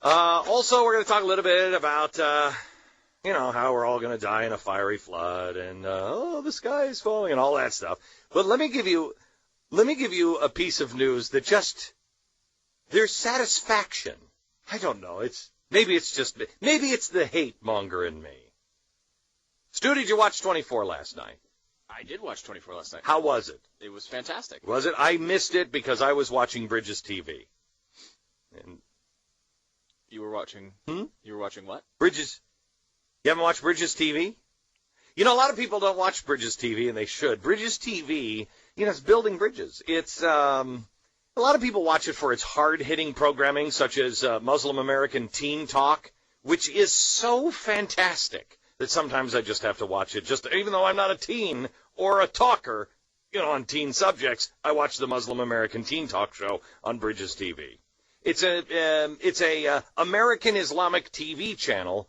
Also, we're going to talk a little bit about, how we're all going to die in a fiery flood and, the sky is falling and all that stuff. But let me give you a piece of news that just, there's satisfaction. I don't know. Maybe it's the hate monger in me. Stu, did you watch 24 last night? I did watch 24 last night. How was it? It was fantastic. Was it? I missed it because I was watching Bridges TV. And you were watching? You were watching what? Bridges. You haven't watched Bridges TV? A lot of people don't watch Bridges TV, and they should. Bridges TV, it's building bridges. It's, a lot of people watch it for its hard-hitting programming, such as Muslim American Teen Talk, which is so fantastic that sometimes I just have to watch it. Even though I'm not a teen or a talker, on teen subjects, I watch the Muslim American Teen Talk show on Bridges TV. It's a American Islamic TV channel,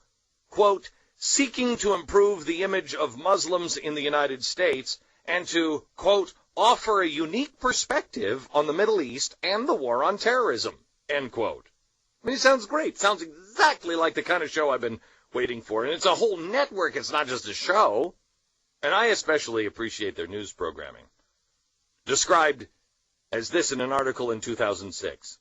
quote, seeking to improve the image of Muslims in the United States and to, quote, offer a unique perspective on the Middle East and the war on terrorism, end quote. I mean, it sounds great. Sounds exactly like the kind of show I've been waiting for. And it's a whole network. It's not just a show. And I especially appreciate their news programming. Described as this in an article in 2006.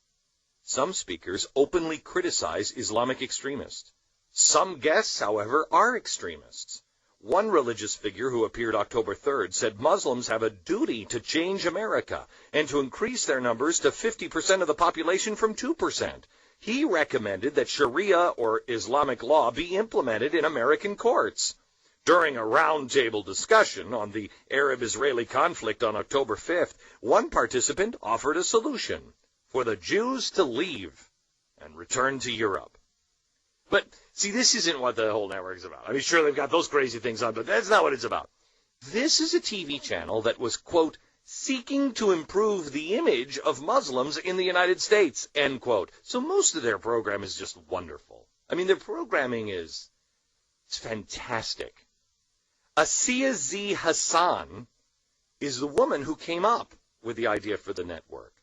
Some speakers openly criticize Islamic extremists. Some guests, however, are extremists. One religious figure who appeared October 3rd said Muslims have a duty to change America and to increase their numbers to 50% of the population from 2%. He recommended that Sharia or Islamic law be implemented in American courts. During a roundtable discussion on the Arab-Israeli conflict on October 5th, one participant offered a solution for the Jews to leave and return to Europe. But, see, this isn't what the whole network is about. I mean, sure, they've got those crazy things on, but that's not what it's about. This is a TV channel that was, quote, seeking to improve the image of Muslims in the United States, end quote. So most of their program is just wonderful. I mean, their programming it's fantastic. Asiya Z. Hassan is the woman who came up with the idea for the network.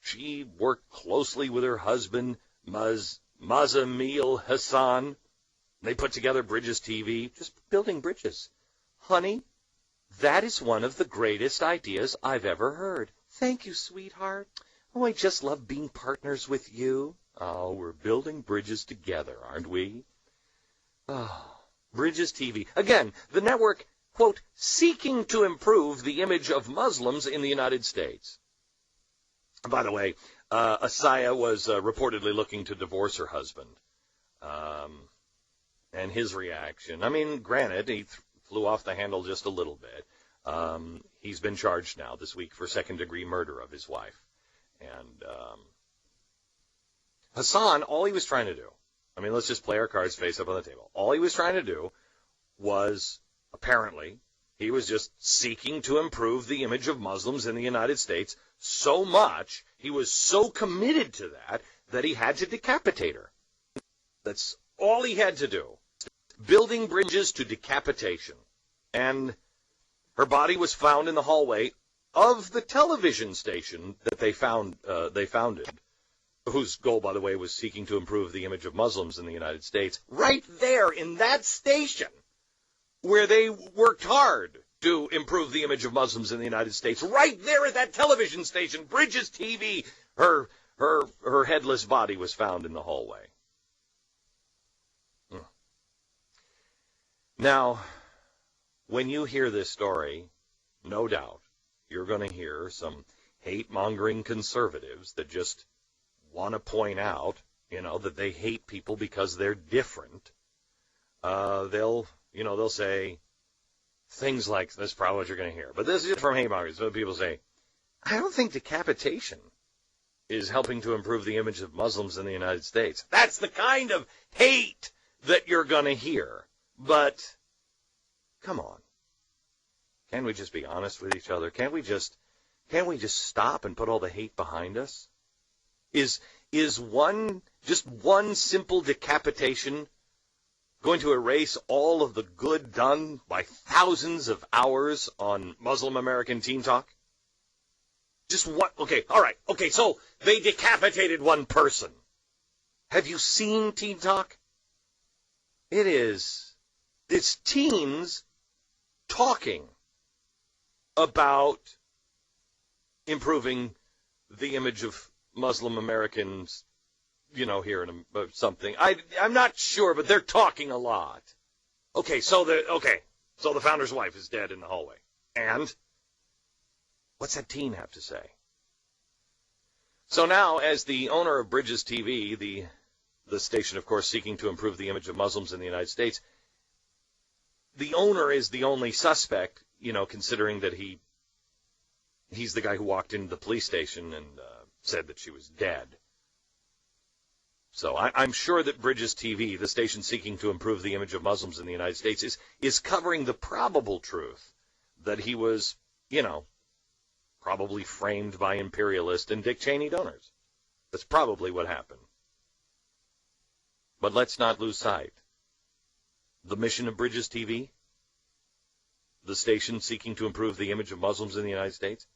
She worked closely with her husband, Mazamil Hassan. They put together Bridges TV, just building bridges. Honey, that is one of the greatest ideas I've ever heard. Thank you, sweetheart. Oh, I just love being partners with you. Oh, we're building bridges together, aren't we? Oh, Bridges TV. Again, the network, quote, seeking to improve the image of Muslims in the United States. By the way, Asiya was reportedly looking to divorce her husband. And his reaction, I mean, granted, he flew off the handle just a little bit. He's been charged now this week for second-degree murder of his wife. And Hassan, all he was trying to do, I mean, let's just play our cards face up on the table. All he was trying to do was, apparently, he was just seeking to improve the image of Muslims in the United States so much, he was so committed to that he had to decapitate her. That's all he had to do. Building bridges to decapitation. And her body was found in the hallway of the television station that they founded, whose goal, by the way, was seeking to improve the image of Muslims in the United States. Right there in that station where they worked hard to improve the image of Muslims in the United States. Right there at that television station, Bridges TV, her headless body was found in the hallway. Now, when you hear this story, no doubt, you're going to hear some hate-mongering conservatives that just want to point out, that they hate people because they're different. They'll say things like, this is probably what you're going to hear, but this is from hate-mongers. So people say, I don't think decapitation is helping to improve the image of Muslims in the United States. That's the kind of hate that you're going to hear. But, come on. Can't we just be honest with each other? Can't we just stop and put all the hate behind us? Is one simple decapitation going to erase all of the good done by thousands of hours on Muslim American Teen Talk? Just what? Okay, all right. Okay, so they decapitated one person. Have you seen Teen Talk? It's teens talking about improving the image of Muslim Americans, here in something. I'm not sure, but they're talking a lot. So the founder's wife is dead in the hallway. And what's that teen have to say? So now, as the owner of Bridges TV, the station, of course, seeking to improve the image of Muslims in the United States, the owner is the only suspect, considering that he's the guy who walked into the police station and said that she was dead. So I'm sure that Bridges TV, the station seeking to improve the image of Muslims in the United States, is covering the probable truth that he was, probably framed by imperialist and Dick Cheney donors. That's probably what happened. But let's not lose sight. The mission of Bridges TV, the station seeking to improve the image of Muslims in the United States,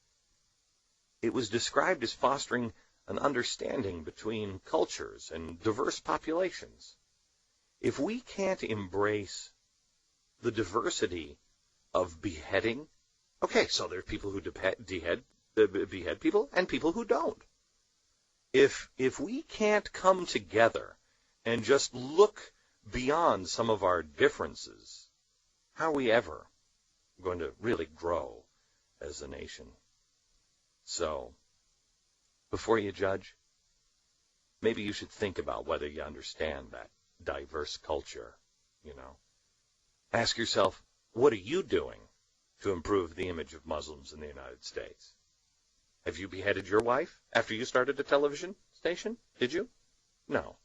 it was described as fostering an understanding between cultures and diverse populations. If we can't embrace the diversity of beheading, so there are people who behead people and people who don't. If we can't come together and just look beyond some of our differences, how are we ever going to really grow as a nation? So, before you judge, maybe you should think about whether you understand that diverse culture, Ask yourself, what are you doing to improve the image of Muslims in the United States? Have you beheaded your wife after you started a television station? Did you? No.